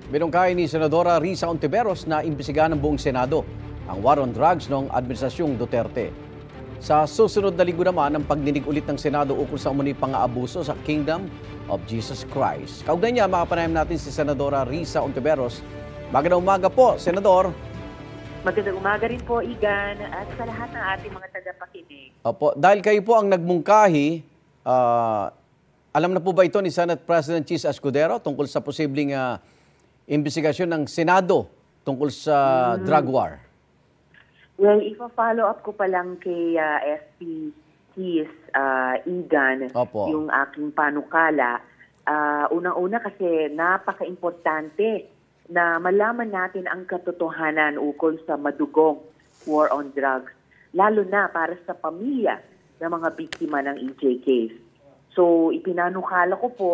Binungkahi ni Senadora Risa Hontiveros na imbisigahan ng buong Senado ang war on drugs noong Administrasyong Duterte. Sa susunod na linggo naman ang pagdinig ulit ng Senado ukol sa umano'y pang-aabuso sa Kingdom of Jesus Christ. Kaugnay niya, makapanayam natin si Senadora Risa Hontiveros. Magandang umaga po, Senador. Magandang umaga rin po, Igan, at sa lahat ng ating mga tagapakinig. Opo, dahil kayo po ang nagmungkahi, alam na po ba ito ni Senate President Chis Escudero tungkol sa posibleng investigasyon ng Senado tungkol sa drug war? Well, ipa-follow up ko pa lang kay SP Chis, Igan, Opo. yung aking panukala. Unang-una kasi napaka-importante na malaman natin ang katotohanan ukol sa madugong war on drugs, lalo na para sa pamilya ng mga biktima ng EJ case. So, ipinanukala ko po,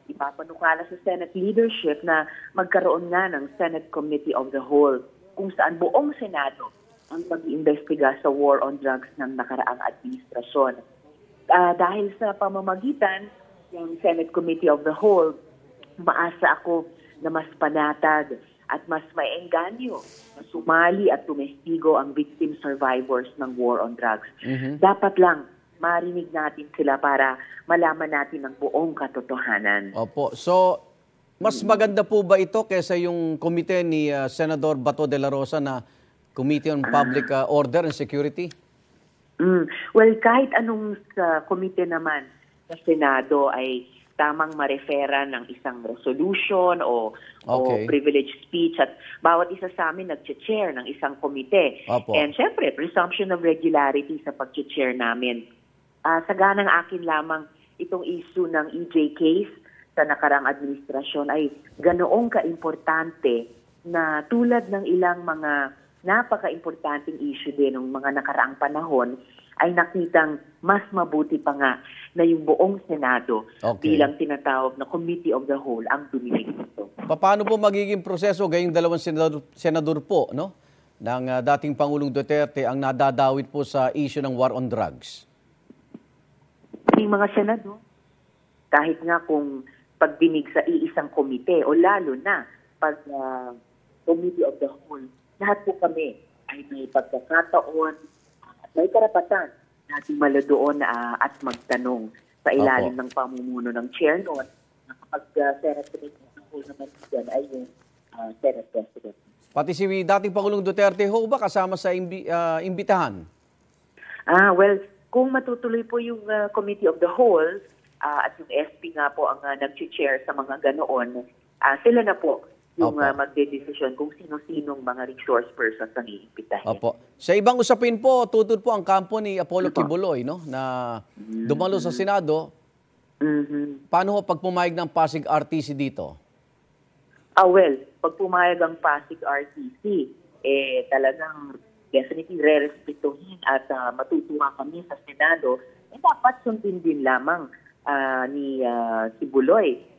ipapanukala sa Senate leadership na magkaroon nga ng Senate Committee of the Whole kung saan buong Senado ang pag-iimbestiga sa war on drugs ng nakaraang administrasyon. Dahil sa pamamagitan ng Senate Committee of the Whole, maasa ako na mas panatag at mas maengganyo na sumali at tumestigo ang victim survivors ng war on drugs. Dapat lang marinig natin sila para malaman natin ang buong katotohanan. Opo. So, mas maganda po ba ito kaysa yung komite ni Senador Bato de la Rosa na Committee on Public Order and Security? Well, kahit anong komite naman sa Senado ay tamang marefera ng isang resolution o privileged speech at bawat isa sa amin nag-chair ng isang komite. Opo. And syempre, presumption of regularity sa pag-chair namin. Saganang akin lamang itong issue ng EJ case sa nakarang administrasyon ay ganoong kaimportante na tulad ng ilang mga napaka-importanting issue din ng mga nakaraang panahon ay nakitang mas mabuti pa nga na yung buong Senado bilang tinatawag na Committee of the Whole ang dumilig nito. Paano po magiging proseso gayong dalawang senador po, no, ng dating Pangulong Duterte ang nadadawit po sa issue ng war on drugs? Yung mga senador, kahit nga kung pagdinig sa iisang komite o lalo na pag Committee of the Whole, lahat po kami ay may pagkakataon at may karapatan natin maladoon at magtanong sa ilalim ng pamumuno ng chair noon na kapag Senate Committee of the Whole naman yan ay yung Senate President. Pati si dating Pangulong Duterte ho ba kasama sa imbitahan? Well, kung matutuloy po yung Committee of the Whole at yung SP nga po ang nag-chair sa mga ganoon, sila na po yung magdedesisyon kung sino-sinong mga resource persons ang iimbitahin. Opo. Sa ibang usapin po, tutod po ang kampo ni Apollo Kibuloy, no, na dumalo sa Senado. Paano ho pag pumayag ng Pasig RTC dito? Well, pag pumayag ang Pasig RTC, talagang definitely re-respetuhin at matutuwa kami sa Senado, dapat sundin din lamang ni Kibuloy.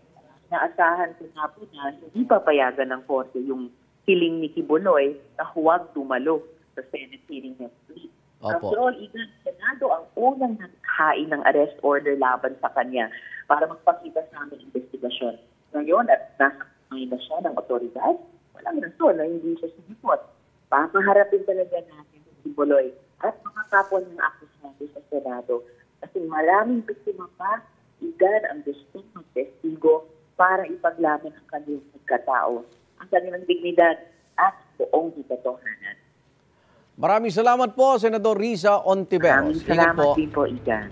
Naasahan ko nga po na hindi papayagan ng Korte yung hiling ni Kibuloy na huwag dumalo sa Senate hearing next week. After all, Igan, Senado ang unang naghain ng arrest order laban sa kanya para magpakita sa aming investigasyon. Ngayon, at nasa kamay na siya ng otoridad, walang rason na hindi siya sumipot. Papaharapin talaga natin si Kibuloy at mga kapwa ng akusado sa Senado kasi maraming biktima pa, Igan, ang gustong magtestigo para ipaglaban ang kanilang pagkatao, ang kanilang dignidad at buong katotohanan. Maraming salamat po, Senador Risa Hontiveros. Maraming salamat din po, Igan.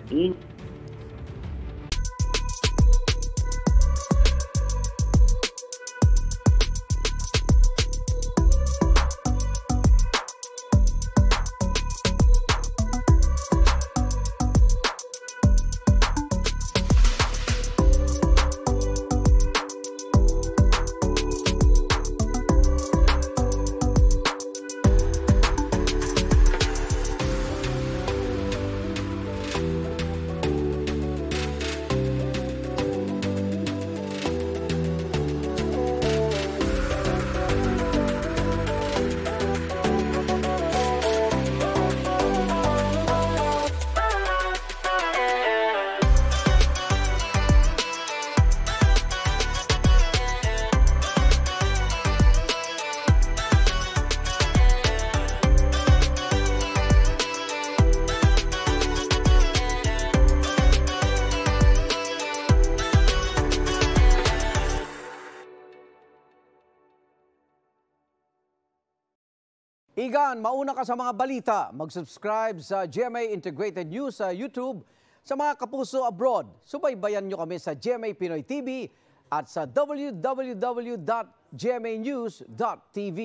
Igan, mauna ka sa mga balita. Mag-subscribe sa GMA Integrated News sa YouTube. Sa mga kapuso abroad, subaybayan nyo kami sa GMA Pinoy TV at sa www.gmanews.tv.